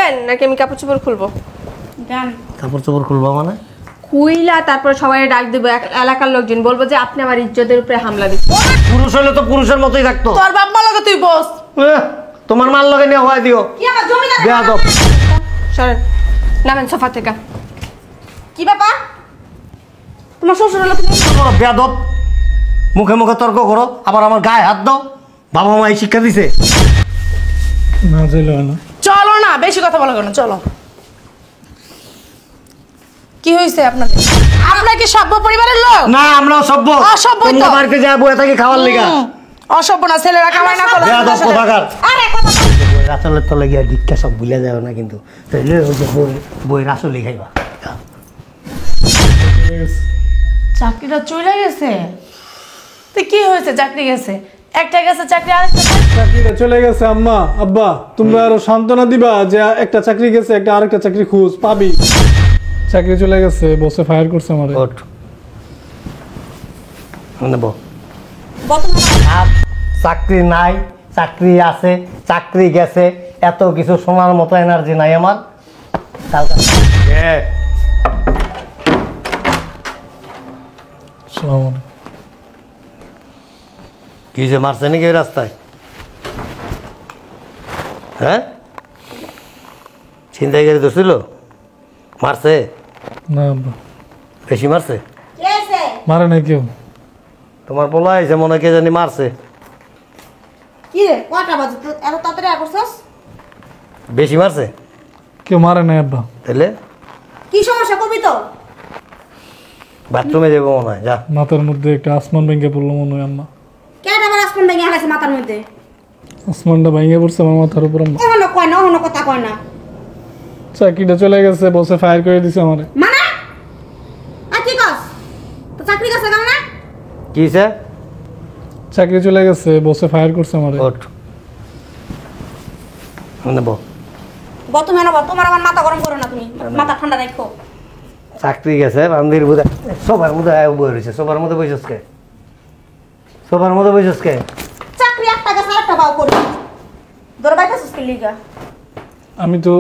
খুলবেন নাকি আমি কাপড় চোপড় খুলবো? কাপড় চোপড় খুলবো মানে? খুইলা তারপর সবাই ডাক দেবো, এলাকার লোকজন বলবো যে আপনি আমার ইজ্জতের উপরে হামলা দিচ্ছেন। পুরুষ হলে তো পুরুষের মতোই থাকতো। তোর বাপ মা লগে তুই বস। তোমার মাল লগে নিয়ে হওয়া দিও। বেয়াদব। সরেন, নামেন সোফা থেকে। কি ব্যাপার? তোমার শ্বশুর হলো তুমি বেয়াদব, মুখে মুখে তর্ক করো, আবার আমার গায়ে হাত দাও। বাবা মা এই শিক্ষা দিছে না? চলো না, বেশি কথা বলো কেন, চলো। কি হয়েছে আপনাদের? আপনারা কি সভ্য পরিবারের লোক? না, আমরাও সভ্য। অসভ্য তো। তোমরা বাড়িতে যা বয়ে থাকি খাওয়ার লাগা। অসভ্য না, ছেলেরা কামাই না করে। বেয়াদব কোথাকার। আরে কথা রাসলের তলে গিয়া ভিক্ষা সব ভুলে যাও না কিন্তু। তাইলে ওই যে বই রাসলই খাইবা। চাকরিটা চলে গেছে তো কি হয়েছে? চাকরি গেছে, একটা গেছে চাকরি, আরেকটা চাকরিটা চলে গেছে। আম্মা আব্বা তোমরা আরো সান্ত্বনা দিবা যে একটা চাকরি গেছে, একটা আরেকটা চাকরি খুঁজ পাবি। চাকরি চলে গেছে, বসে ফায়ার করছে আমারে। ওঠ নেব। চাকরি নাই, চাকরি আছে, চাকরি গেছে, এত কিছু শোনার মতো এনার্জি নাই আমার। কি যে মারছে নাকি ওই রাস্তায়? হ্যাঁ, ছিনতাই করে ধরছিল? মারছে না, বেশি মারছে? মারে নাই কেউ। তোমার বলা হয়েছে মনে কে জানি মারছে। কি রে, কয়টা বাজে তো এত তাড়াতাড়ি আসছস? বেশি মারছে? কেউ মারে নাই আব্বা। তাহলে কি সমস্যা কবি তো? বাথরুমে যাবো মনে হয়, যা। মাথার মধ্যে একটা আসমান ভেঙে পড়লো মনে হয় আম্মা। কেন আবার আসমান ভেঙে গেছে মাথার মধ্যে? আসমানটা ভেঙে পড়ছে আমার মাথার উপর আম্মা। ওহনো কয় না, ওহনো কথা কয় না। চাকরিটা চলে গেছে, বসে ফায়ার করে দিছে আমারে। মানে আর কি কস? তো চাকরি গেছে কেন না? কি হয়েছে? চাকরি চলে গেছে, বসে ফায়ার করছে আমারে। ওঠ নেব। বর্তমানে না, তোমার আমার মাথা গরম করো না, তুমি মাথা ঠান্ডা রাখো। চাকরি গেছে বান্দির বুঝে সবার মধ্যে বই রয়েছে। সবার মধ্যে বইছস কে? সবার মধ্যে বইছস কে? চাকরি একটা গেছে, আরেকটা পাও করি ধরে বাইতেছস কি লিগা? আমি তো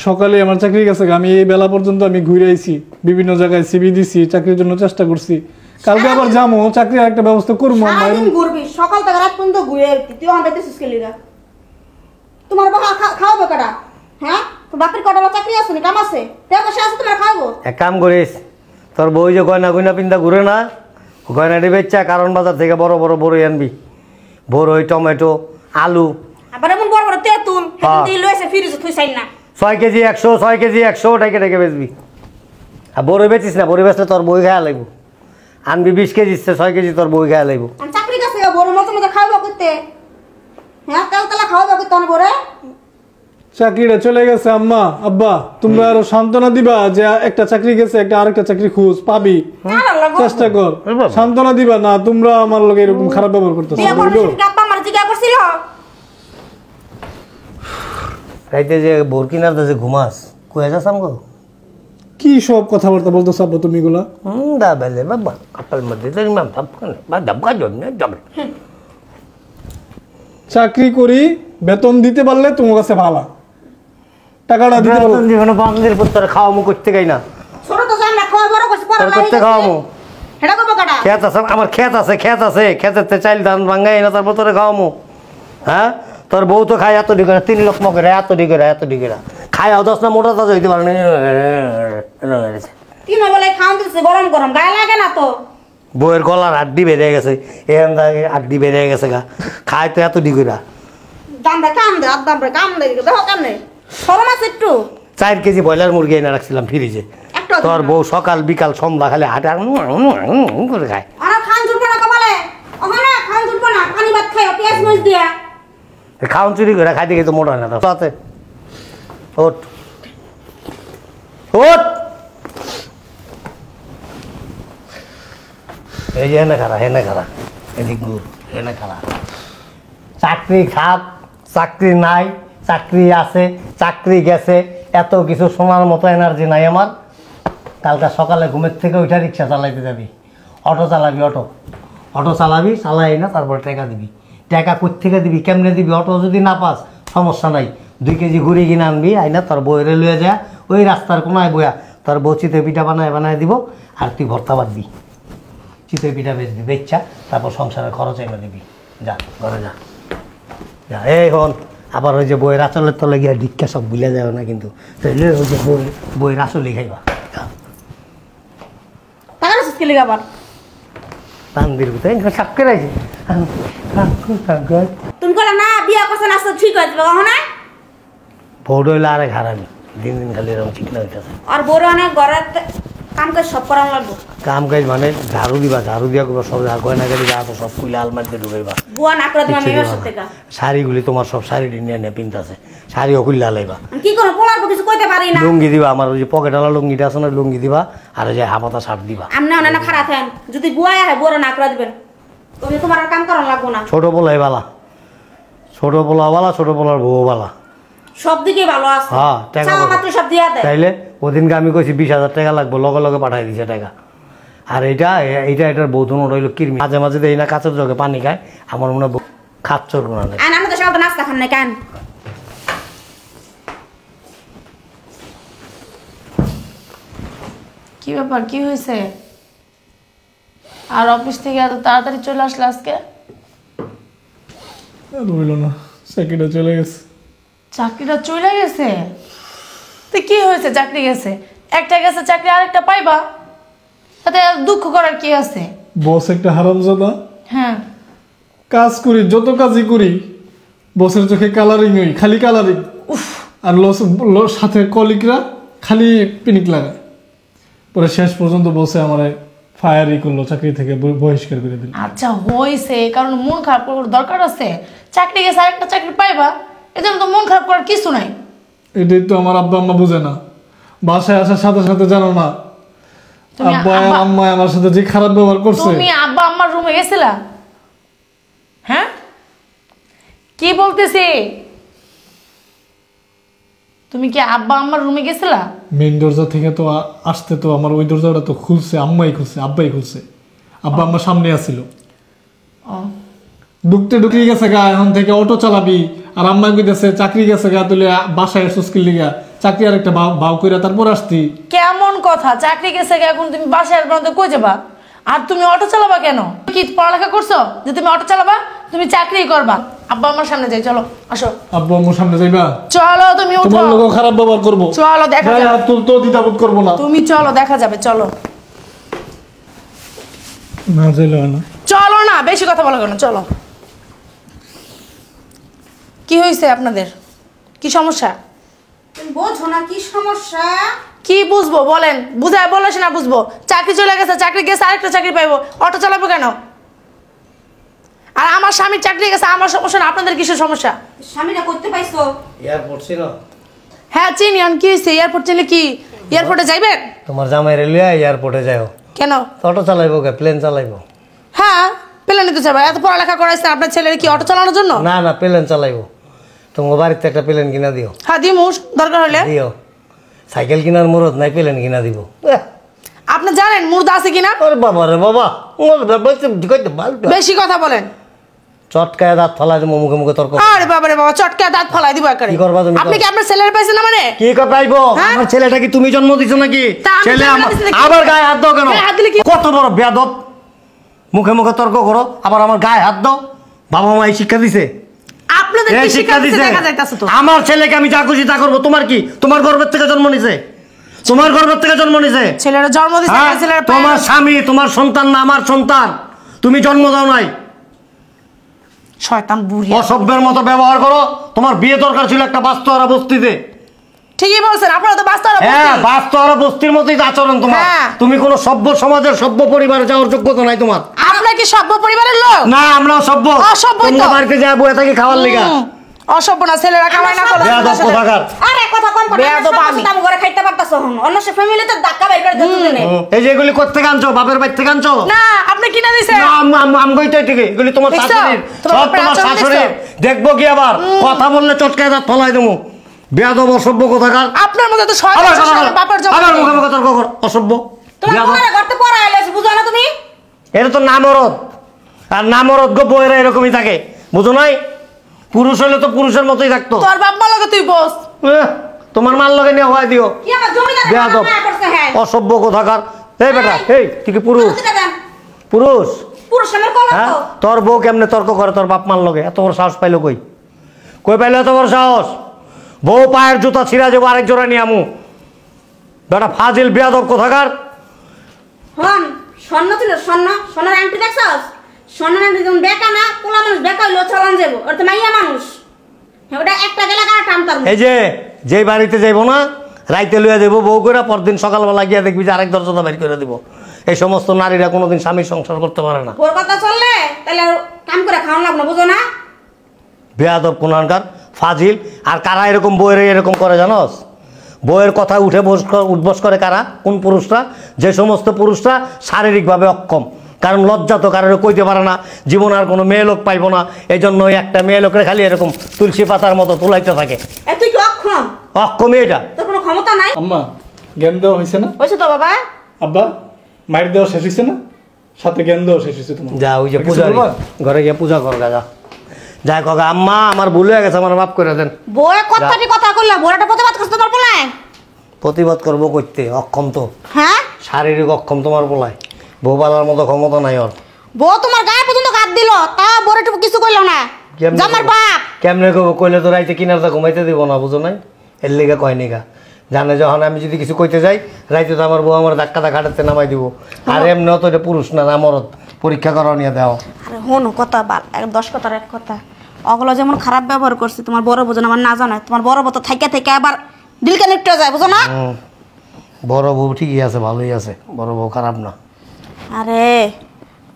সকালে আমার চাকরি গেছে, আমি এই বেলা পর্যন্ত আমি ঘুরে আইছি, বিভিন্ন জায়গায় সিভি দিছি, চাকরির জন্য চেষ্টা করছি। কালকে আবার যাবো, চাকরির একটা ব্যবস্থা করবো। সারাদিন ঘুরবি, সকাল থেকে রাত পর্যন্ত ঘুরে আসবি, তুই আমার বাইতেছস কি লিগা? তোমার বাবা খাওয়াবে কটা? হ্যাঁ, তোর বাপের কটা চাকরি আছে না, কাম আছে, তেও বসে আছে, তোমার খাওয়াবো। এক কাম করিস, তোর বই যে গয়না গয়না পিন্দা ঘুরে না, গয়নাটি বেচা কারণ বাজার থেকে বড় বড় বড়ই আনবি। বড়ই, টমেটো, আলু। আবার এমন বড় বড় তেঁতুল তুই লইছে ফ্রিজে তুই চাই না। 6 কেজি 100, 6 কেজি 100 টাকা টাকা বেচবি। আর বড়ই বেচিস না, বড়ই বেচলে তোর বই খাওয়া লাগবো। আনবি 20 কেজি, 6 কেজি তোর বই খাওয়া লাগবো। চাকরি কাছে বড় মতো মতো খাওয়াবো করতে, হ্যাঁ তেল তেলা খাওয়াবো করতে অনেক বড়। চাকরিটা চলে গেছে আম্মা আব্বা তোমরা আরো সান্ত্বনা দিবা যে একটা চাকরি গেছে, একটা আরেকটা চাকরি খুঁজ পাবি, চেষ্টা কর। সান্ত্বনা দিবা না, তোমরা আমার লগে এরকম খারাপ ব্যবহার করতেছো। রাইতে যে বোরকিনার যে ঘুমাস কয়ে যাস আমগো? কি সব কথাবার্তা বলতেছ আব্বা তুমি গুলা? দা বেলে বাবা কপাল মধ্যে তোর মাম থাপখানে বা ডাবগা জন্য যাবে। চাকরি করি, বেতন দিতে পারলে তোমার কাছে ভালো, টাকাটা দিতে পারলে জীবনে বান্দির পুত্র খাওয়ামু করতে গাই না। ছোট তো জান না, খাওয়া বড় কইছ পড়া নাই করতে খাওয়ামু। হেডা কো বকাটা খেত আছে আমার, খেত আছে খেতেতে চাইল ধান ভাঙাই না, তারপর তোরে খাওয়ামু। হ্যাঁ, তোর বউ তো খায় এত ডিগরা, 3 লক্ষ করে এত ডিগরা খায়, 10 না মোটা তাজা হইতে পারে না। 3 বেলা খাওয়া দিছে গরম গরম গায়ে লাগে না তো। বউয়ের গলার আড্ডি বেড়ে গেছে, এখান থেকে আড্ডি বেড়ে গেছে গা, খায় তো এত ডিগরা। দামটা কাম দে, আদাম রে কাম দে, দেখো কাম নেই সরম আছে একটু। 4 কেজি ব্রয়লার মুরগি এনে রাখছিলাম ফ্রিজে, তোর বউ সকাল বিকাল সন্ধ্যা খালি হাঁটা করে খায়। আরে খান জুড়বে না কপালে, ওখানে খান জুড়বে না, পানি ভাত খাও পেঁয়াজ মরিচ দিয়া। খাওন চুরি করে খাইতে গিয়ে তো মোটা হয় না। তাতে ওঠ ওঠ, এই যে হেনে খারা এদিক গুড় হেনে খারা। চাকরি খাত, চাকরি নাই, চাকরি আছে, চাকরি গেছে, এত কিছু শোনার মতো এনার্জি নাই আমার। কালকে সকালে ঘুমের থেকে উঠে রিক্সা চালাইতে যাবি, অটো চালাবি, অটো চালাবি, চালাই না তারপর টাকা দিবি। টাকা কোথেকে দিবি, কেমনে দিবি? অটো যদি না পাস সমস্যা নাই, 2 কেজি গুড়ি কিনে আনবি আইনা তোর বউরে লইয়া যা ওই রাস্তার কোনায় বইয়া তোর বউ চিতই পিঠা বানায় দিব আর তুই ভর্তা বাঁধবি চিতই পিঠা বেচবি বেচা তারপর সংসারের খরচ এনে দিবি যা ঘরে যা যা এই হন আবার ওই যে বইয়ের আঁচলের তলে গিয়া ভিক্ষা সব ভুলে যাবে না কিন্তু তাইলে ওই যে বইয়ের আঁচলই খাইবা টাকা সুস্কে লিগা আবার তান্দির ভিতরে সাক্ষে রাখছি তুমি কলে না বিয়া করছে না ঠিক হয়ে যাবে কখনো ভোট হইলে আরেক হারামি দিন দিন খালি এরকম ঠিক না হইতেছে আর বড় অনেক ঘরের কাম কাজ সব করা লাগবে কাম কাজ মানে ঝাড়ু দিয়া করবা সব গয়না গাড়ি যা আছে সব খুলে আলমারিতে ঢুকাইবা বুয়া না করে তোমার মেয়ের সাথে কা শাড়িগুলি তোমার সব শাড়ি নিয়ে নিয়ে পিনতাছে শাড়িও খুললে আলাইবা কি করব পোলার কিছু কইতে পারি না লুঙ্গি দিবা আমার ওই যে পকেটওয়ালা লুঙ্গিটা আছে না লুঙ্গি দিবা আর ওই যে হাফাতা শার্ট দিবা আমনে অনেক খারাপ হেন যদি বুয়া আয় বড় না করে দিবেন তুমি তোমার আর কাম করা লাগবে না ছোট পোলাই বালা ছোট পোলার বউ বালা সব দিকে ভালো আছে হ্যাঁ টাকা চাওয়া মাত্র সব দিয়া দেয় তাইলে ওদিনকে আমি কইছি 20,000 টাকা লাগবে লগে লগে পাঠাই দিছে টাকা আর এটার বৌধন রইল কিরমি মাঝে মাঝে দেই না কাঁচের জগে পানি খায় আমার মনে হয় খাচ্চর গুণা নেই আর আমি তো সকালে নাস্তা খান না কেন কি ব্যাপার কি হয়েছে আর অফিস থেকে এত তাড়াতাড়ি চলে আসলে আজকে রইল না চাকরিটা চলে গেছে চাকরিটা চলে গেছে তো কি হয়েছে চাকরি গেছে একটা গেছে চাকরি আরেকটা পাইবা তাতে এত দুঃখ করার কি আছে বস একটা হারামজাদা হ্যাঁ কাজ করি যত কাজই করি বসের চোখে কালারিং হই খালি কালারিং আর সাথে কলিগরা খালি পিনিক লাগায় পরে শেষ পর্যন্ত বসে আমার ফায়ারই করলো চাকরি থেকে বহিষ্কার করে দিল আচ্ছা হয়েছে কারণ মন খারাপ করার দরকার আছে চাকরি গেছে আরেকটা চাকরি পাইবা এজন্য তো মন খারাপ করার কিছু নাই এটাই তো আমার আব্বা আম্মা বুঝে না বাসায় আসার সাথে সাথে জানো না আব্বা আর আম্মা আমার সাথে যে খারাপ ব্যবহার করছে তুমি আব্বা আম্মার রুমে গেছিলা হ্যাঁ কি বলতেছি তুমি কি আব্বা আম্মার রুমে গেছিলা মেইন দরজা থেকে তো আসতে তো আমার ওই দরজাটা তো খুলছে আম্মাই খুলছে আব্বাই খুলছে আব্বা আম্মা সামনে আসছিল ও ঢুকতে গেছে গা এখন থেকে অটো চালাবি আর আম্মা কইতেছে চাকরি গেছে গা তুলে বাসায় সুস্কিল লিগা চাকরি আর একটা ভাও কইরা তারপর আসতি কেমন কথা চাকরি গেছে এখন তুমি বাসায় আসবে না কই যাবা আর তুমি অটো চালাবা কেন কি পড়ালেখা করছো যে তুমি অটো চালাবা তুমি চাকরি করবা আব্বা আমার সামনে যাই চলো আসো আব্বু আম্মুর সামনে যাইবা চলো তুমি উঠো তোমার লোক খারাপ ব্যবহার করবো চলো দেখা যাবে হাত তুলতো দ্বিধাবোধ করবো না তুমি চলো দেখা যাবে চলো না যাইলো না চলো না বেশি কথা বলো কেন চলো কি হয়েছে আপনাদের কি সমস্যা তুমি বোঝো না কি সমস্যা কি বুঝবো বলেন বুঝায় বলে না বুঝবো চাকরি চলে গেছে চাকরি গেছে আরেকটা চাকরি পাইবো অটো চালাবো কেন আর আমার স্বামীর চাকরি গেছে আমার সমস্যা না আপনাদের কিসের সমস্যা স্বামীরা করতে পাইছো এয়ারপোর্ট ছিল হ্যাঁ চিনি কি হয়েছে এয়ারপোর্ট চিনলে কি এয়ারপোর্টে যাইবেন তোমার জামাই রেলিয়া এয়ারপোর্টে যাও কেন অটো চালাইবো কে প্লেন চালাইবো হ্যাঁ প্লেনে তো যাবে এত পড়ালেখা করাইছে আপনার ছেলের কি অটো চালানোর জন্য না প্লেন চালাইবো তোমার বাড়িতে একটা প্লেন কিনা দিও হ্যাঁ দিমুস দরকার হলে দিও সাইকেল কিনার মুরত নাই প্লেন কিনা দিব আপনি জানেন মুর্দা আছে কিনা ওরে বাবা রে বাবা ওর বাবা বেশি কথা বলেন চটকায় দাঁত ফলাই দেবো মুখে মুখে তর্ক আরে বাবা রে বাবা চটকা দাঁত ফলাই দিব একারে কি করবা তুমি? আপনি কি আপনার ছেলের পাইছেন না মানে কি পাইবো হ্যাঁ? আমার ছেলেটা কি তুমি জন্ম দিছো নাকি তা আমি ছেলে জন্ম আমার দিছি নাকি? আবার গায়ে হাত দাও কেন গায়ে হাত দিলে কি? কত বড় বেয়াদব মুখে মুখে তর্ক করো আবার আমার গায়ে হাত দাও বাবা মা এই শিক্ষা দিছে আপনাদের কি শিক্ষা দিতে দেখা যাইতাছে তো আমার ছেলেকে আমি যা খুশি তা করবো তোমার কি তোমার গর্ভের থেকে জন্ম নিছে তোমার গর্ভের থেকে জন্ম নিছে ছেলের জন্ম দিছে হ্যাঁ? ছেলের তোমার স্বামী তোমার সন্তান না আমার সন্তান তুমি জন্ম দাও নাই শয়তান বুড়ি অসভ্যের মতো ব্যবহার করো তোমার বিয়ে দরকার ছিল একটা বাস্তবরা বস্তিতে ঠিকই বলছেন আপনারা তো বাস্তব হ্যাঁ বাস্তবরা বস্তির মতোই তো আচরণ তোমার হ্যাঁ। তুমি কোনো সভ্য সমাজের সভ্য পরিবারে যাওয়ার যোগ্যতা নাই তোমার আপনারা কি সভ্য পরিবারের লোক না আমরাও সভ্য অসভ্যই তো। তোমরা বাড়িতে যা বয়ে থাকি খাওয়ার লিগা অসভ্য না ছেলেরা কামাই না করে বেয়াদব কোথাকার আরে কথা কম কথা বেয়াদব আমি। আমি ঘরে খাইতে পারতাছ হন অন্য সব ফ্যামিলিতে ধাক্কা বের করে দিতে দেনে এই যে এগুলি কোথা থেকে আনছো বাপের বাড়ি থেকে আনছো না আপনি কিনা দিছেন না আমগইটাই ঠিক এগুলি তোমার দেখছো? শাশুড়ির তোমার সব বাপের তোমার আচরণ শাশুড়ির দেখবো কি আবার কথা বললে চটকায় দাঁত ফলাই দেবো বেয়াদব অসভ্য কোথাকার আপনার মধ্যে তো আবার শয়তান বাপের জন্ম আবার নেই। মুখে মুখে তর্ক কর অসভ্য তোমার বেয়াদব। ঘরে ঘরতে পড়া আইলেছ বুঝো না তুমি এটা তো নামরদ আর নামরদ গো বইরা এরকমই থাকে বুঝো নাই পুরুষ হলে তো পুরুষের মতোই থাকতো। তোর বাপ মা লগে তুই বস। তোমার মাল লগে নিয়ে হওয়াই দিও। কি আমার জমিদার বেয়াদব, মায়া করছে হ্যাঁ অসভ্য কোথাকার। এই বেটা, এই তুই কি পুরুষ? পুরুষ? পুরুষ আমার কলঙ্ক। হ্যাঁ, তোর বউ কেমনে তর্ক করে তোর বাপ মার লগে? এত বড় সাহস পাইলো কই? কই পাইলো এত বড় সাহস? বউ পায়ের জুতা ছিঁড়া যাবো, আরেক জোড়া নিয়ে আমু। বেটা ফাজিল বেয়াদব কোথাকার। হন স্বর্ণ ছিল, স্বর্ণের আংটি দেখছস? স্বর্ণের আংটি যেমন বেকা না, পোলা মানুষ বেকা হইলেও চলান যাবো, ওর তো মাইয়া মানুষ। হ্যাঁ, ওটা একটা গেলে কারা টানতার। এই যে বাড়িতে যাইবো না, রাইতে লইয়া দেবো বউ করে, পরদিন সকালবেলা গিয়া দেখবি যে আরেক দরজা বের করে দিব। এই সমস্ত নারীরা কোনোদিন স্বামীর সংসার করতে পারে না। ওর কথা চললে তাহলে আর কাম করে খাওয়ান লাগলো, বুঝো না? বেয়াদব কোনানকার, ফাজিল। আর কারা এরকম বউয়ের এরকম করে জানোস? বউয়ের কথা উঠবস করে কারা? কোন পুরুষরা? যে সমস্ত পুরুষরা শারীরিকভাবে অক্ষম, কারণ লজ্জা তো কারোর কইতে পারে না, জীবন আর কোনো মেয়ে লোক পাইবো না, এই জন্য একটা মেয়ে লোকের খালি এরকম তুলসী পাতার মতো তুলাইতে থাকে। তুই কি অক্ষম? অক্ষমই এটা। তোর কোনো ক্ষমতা নাই? আম্মা জ্ঞান দেওয়া হয়েছে না? হয়েছে তো বাবা। আব্বা মায়ের দেওয়া শেষ হয়েছে না? সাথে জ্ঞান দেওয়া শেষ হয়েছে তোমার? যা, ওই যে পূজা ঘরে গিয়ে পূজা কর গা, যাই কগা। আম্মা আমার ভুল হয়ে গেছে, আমার মাফ করে দেন। বউয়ের কথাটি কথা কইলা, বউটা প্রতিবাদ করতে তোমার বলায়? প্রতিবাদ করবো করতে, অক্ষম তো, হ্যাঁ শারীরিক অক্ষম তোমার বলায়। বউ পালার মতো ক্ষমতা নাই ওর। বউ তোমার গায়ে পর্যন্ত হাত দিল, তা বউটা কিছু কইলো না। জামার বাপ কেমনে কইব? কইলে তো রাইতে কিনারটা ঘুমাইতে দিব না, বুঝো নাই? এর লেগে কয় নিগা, জানে যখন আমি যদি কিছু কইতে যাই রাইতে তো আমার বউ আমার ধাক্কাটা ঘাটাতে নামাই দিব। আর এমনি তো এটা পুরুষ না, মরদ। পরীক্ষা করা নিয়ে দাও। আরে হনো কথা বাল, 10 কথার এক কথা। ওগুলো যেমন খারাপ ব্যবহার করছে, তোমার বড় বোঝো না, আমার না জানা। তোমার বড় বউ তো থেকে আবার দিল কানেক্ট হয়ে যায়, বুঝো না? বড় বউ ঠিকই আছে, ভালোই আছে, বড় বউ খারাপ না। আরে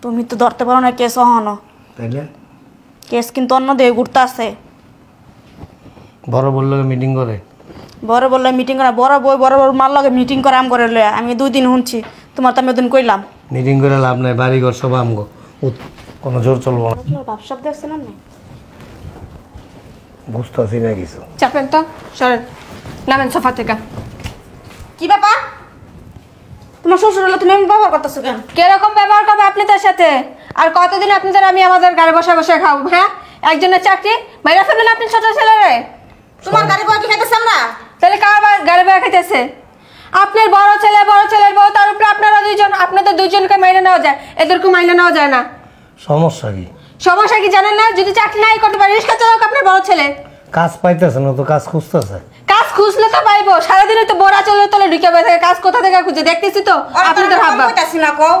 তুমি তো ধরতে পারো না কেস হনো, তাইলে কেস কিন্তু অন্য দিয়ে ঘুরতে আছে। বড় বললে মিটিং করে, বড় বললে মিটিং করে, বড় বই বড় বড় মার লগে মিটিং করে আম করে লয়ে। আমি 2 দিন শুনছি, তোমার তো আমি ওদিন কইলাম। মিটিং করে লাভ নাই, বাড়িঘর সব আমগো, কোনো জোর চলবো না। ভাবসাব দেখছেন না? বুঝতেছি না কিছু। চাপেন তো, সরেন, নামেন সোফা থেকে। কি ব্যাপার? তোমার শ্বশুর হলো, তুমি আমি ব্যবহার করতেছো কেন? কিরকম ব্যবহার করবে আপনি তার সাথে? আর কতদিন আপনাদের আমি আমাদের গাড়ি বসে বসে খাবো? হ্যাঁ, একজনের চাকরি মাইরা ফেললেন আপনি ছোট ছেলেরে। তোমার গাড়ি বয় কি খাইতেছ আমরা? তাহলে কার গাড়ি বয়ে খাইতেছে? আপনার বড় ছেলের বউ, তার উপরে আপনারা দুইজন, আপনাদের দুইজনকে মাইনে নেওয়া যায়, এদেরকে মাইনে নেওয়া যায় না। সমস্যা কি? সমস্যা কি জানেন না? যদি চাকরি নাই করতে পারে, রিক্সা চালক আপনার বড় ছেলে। কাজ পাইতেছে না তো, কাজ খুঁজতেছে। কাজ খুঁজলে তো পাইবো, সারাদিনে তো বোরা চলে তলে ঢুকে বসে থাকে, কাজ কোথা থেকে খুঁজে দেখতেছি তো। আপনি তো ভাববা কইতাছি না কও,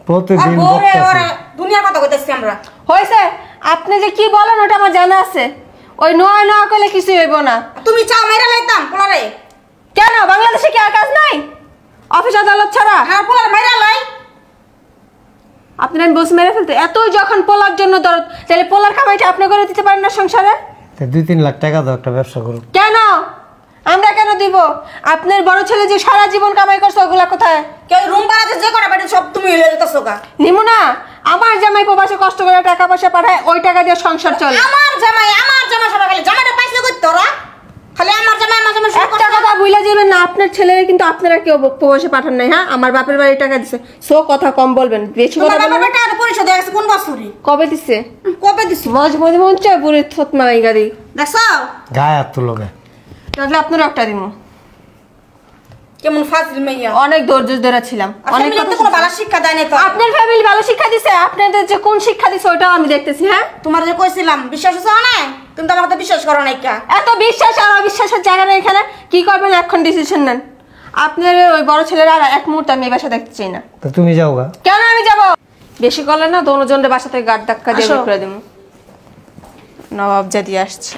প্রতিদিন ওরে বকতেছে। ওরে দুনিয়ার কথা কইতাছি আমরা। হয়েছে, আপনি যে কি বলেন ওটা আমার জানা আছে। ওই নয় করলে কিছু হইব না। তুমি চাও মাইরা লাইতাম পোলারে? কেন, বাংলাদেশে কি আর কাজ নাই? অফিস আদালত ছাড়া হ্যাঁ, পোলার মাইরা লাই। আপনার বস মেরে ফেলতে এতই যখন পোলার জন্য দরদ, তাহলে পোলার কামাইটা আপনি করে দিতে পারেন না সংসারে? 2-3 লাখ টাকা দাও, একটা ব্যবসা করুক। কেন আমরা কেন দিব? আপনার বড় ছেলে যে সারা জীবন কামাই করছে, ওগুলা কোথায়? কেউ রুম ভাড়াতে যে করে বাড়ি সব তুমি লয়ে যেতেছো গা। নিমু না, আমার জামাই প্রবাসে কষ্ট করে টাকা পয়সা পাঠায়, ওই টাকা দিয়ে সংসার চলে। আমার জামাই সবাই খালি জামাইটা পাইছে কই তোরা? খালি আমার জামাই একটা কথা ভুলে যাবেন না, আপনার ছেলের কিন্তু আপনারা কেউ প্রবাসে পাঠান নাই। হ্যাঁ, আমার বাপের বাড়ি টাকা দিছে। সো কথা কম বলবেন, বেশি কথা বলবেন। বাবা টাকা পরিশোধ হয়ে গেছে কোন বছরে? কবে দিছে? কবে দিছি? মাঝে মাঝে মন চায় বুড়ি থতমা এই গাড়ি দেখছো গায়ে হাত তুলোগে। তাহলে আপনার একটা দিমু। কেমন ফাজিল মেইয়া। অনেক ধৈর্য ধরে ছিলাম, অনেক অনেক কথা কোনো ভালো শিক্ষা দেয় নাই তো। আপনার ফ্যামিলি ভালো শিক্ষা দিছে, আপনাদের যে কোন শিক্ষা দিছে ওটাও আমি দেখতেছি। হ্যাঁ, তোমার যে কইছিলাম বিশ্বাস হচ্ছে না, তুমি তো আমার কথা বিশ্বাস করো নাই কা? এত বিশ্বাস আর অবিশ্বাসের জায়গা নেই এখানে। কি করবেন এখন ডিসিশন নেন। আপনার ওই বড় ছেলেরা আর এক মুহূর্তে আমি এই বাসা দেখতে চাই না। তো তুমি যাও গা। কেন আমি যাব? বেশি করলে না দোনোজনের বাসা থেকে গাড় ধাক্কা দিয়ে বের করে দেবো। নবাব জাদি আসছে।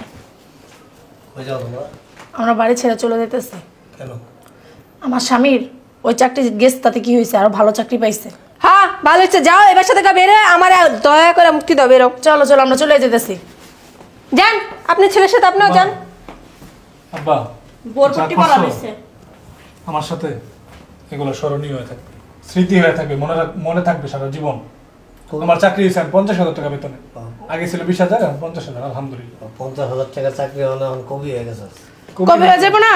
কই যাও তোমরা? আমরা বাড়ি ছেড়ে চলে যেতেছি। কেন? আমার স্বামীর ওই চাকরি গেছে, তাতে কি হয়েছে? আরো ভালো চাকরি পাইছে। হ্যাঁ, ভালো হচ্ছে, যাও এই বাসা থেকে বেরে আমার দয়া করে মুক্তি দাও, বেরো। চলো আমরা চলে যেতেছি। যান, আপনি ছেলের সাথে আপনিও যান। আব্বা বোরপট্টি পরা হইছে। আমার সাথে এগুলো স্মরণীয় হয়ে থাকবে, স্মৃতি হয়ে থাকবে, মনে থাকবে সারা জীবন। আমার চাকরি হয়েছে 50,000 টাকা বেতনে, আগে ছিল 20,000, এখন 50,000। আলহামদুলিল্লাহ। 50,000 টাকা চাকরি হলে এখন কবি হয়ে গেছে। কবে হয়ে যাবো না?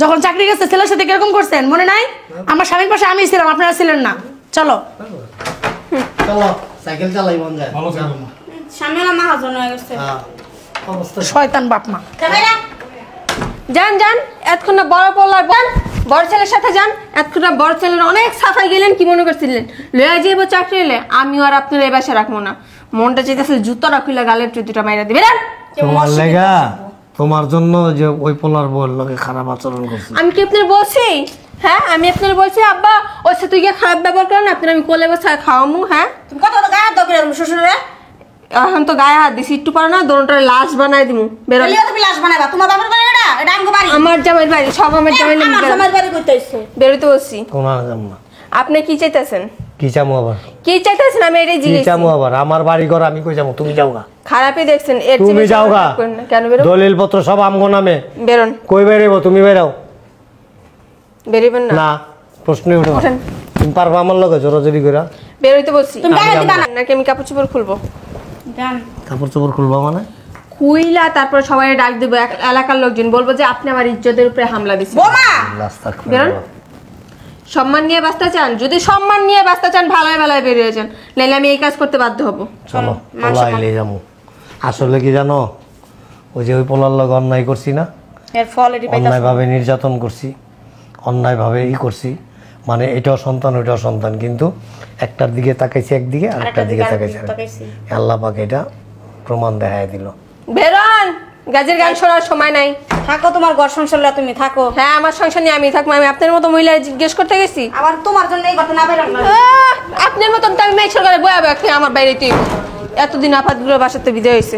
যখন চাকরি গেছে ছেলের সাথে কিরকম করছেন মনে নাই? আমার স্বামীর পাশে আমি ছিলাম, আপনারা ছিলেন না। চলো চলো, সাইকেল চালাই মন যায়। ভালো থাকবেন না। সামনে না মাহাজন হয়ে গেছে। হ্যাঁ। অবস্থা শয়তান বাপ মা। যান যান, এতক্ষণ না বড় পোলার যান, বড় ছেলের সাথে যান। এতক্ষণ না বড় ছেলের অনেক সাফাই গেলেন, কি মনে করছিলেন লয়া যাইব চাকরি এলে? আমিও আর আপনার এই বাসা রাখবো না। মনটা চাইতেছে জুতোটা খুলে গালের দুটা মাইরা দিবে। তোমার লেগা, তোমার জন্য যে ওই পোলার বউর লগে খারাপ আচরণ করছি। আমি কি আপনার বলছি? হ্যাঁ, আমি আপনার বলছি আব্বা ওর সাথে তুই গিয়ে খারাপ ব্যবহার করেন, আপনার আমি কোলে বসে খাওয়ামু। হ্যাঁ, তুমি কত গায়ে হাত দাও করে শ্বশুরে? এখন তো গায়ে হাত দিছি, একটু পারো না দোনটারে লাশ বানাই দিমু। বেরো। বলিও তুমি লাশ বানাইবা, তোমার বাবার বাড়ি এটা আমগো বাড়ি। আমার জামাইয়ের বাড়ি, সব আমার জামাইয়ের আমার নামে জামাইয়ের বাড়ি কইতে আইছো। বেরোতে বলছি। তোমার জাম্মা আপনি কি চাইতেছেন? কি চামু আবার? কি চাইতেছেন আমি এটাই কি জিজ্ঞেস। চামু আবার? আমার বাড়ি ঘর আমি কই যাবো? তুমি যাও গা। খারাপই দেখছেন, এর চেয়ে তুমি বেশি যাও গা। খারাপ করেন না। কেন বেরো? দলিল পত্র সব আমগো নামে। বেরোন। কই বেরাইবো? তুমি বেরাও বেরিবেন না? না, প্রশ্নই উঠে না। ওঠেন। তুমি পারবা আমার লগে জোরাজোরি করে? বেরোইতে বলছি। তুমি গায়ে দিবা না। নাকি আমি কাপড় চোপড় খুলবো? জান কাপড় চোপড় খুলবা মানে? খুইলা তারপর সবাই ডাক দেবো, এলাকার লোকজন বলবো যে আপনি আমার ইজ্জতের উপরে হামলা দিচ্ছেন। বোমা রাস্তা বেরোন। সম্মান নিয়ে বাঁচতে চান? যদি সম্মান নিয়ে বাঁচতে চান ভালোই ভালোই বেরিয়ে যান, নাহলে আমি এই কাজ করতে বাধ্য হবো। চলো পোলাই যাবো। আসলে কি জানো, ওই যে ওই পোলার লগে অন্যায় করছি না, এর ফল এটি পাইতাছ। অন্যায়ভাবে নির্যাতন করছি, অন্যায়ভাবে করছি, মানে এটাও সন্তান ওইটাও সন্তান, কিন্তু একটার দিকে তাকাইছি একদিকে আর একটার দিকে তাকাইছি। আল্লাহ পাক এটা প্রমাণ দেখায় দিল। বেরোন, গাজের গান শোনার সময় নাই। থাকো তোমার ঘর সংসার লইয়া তুমি থাকো। হ্যাঁ, আমার সংসার নিয়ে আমি থাকবো। আমি আপনার মতো মহিলা জিজ্ঞেস করতে গেছি? আবার তোমার জন্য এই ঘটনা বেরোন না। আপনার মতন তো আমি মেয়ে সরকারে বয়া আমার বাইরে তুই এতদিন আপাতগুলো বাসাতে বিদায় হয়েছে।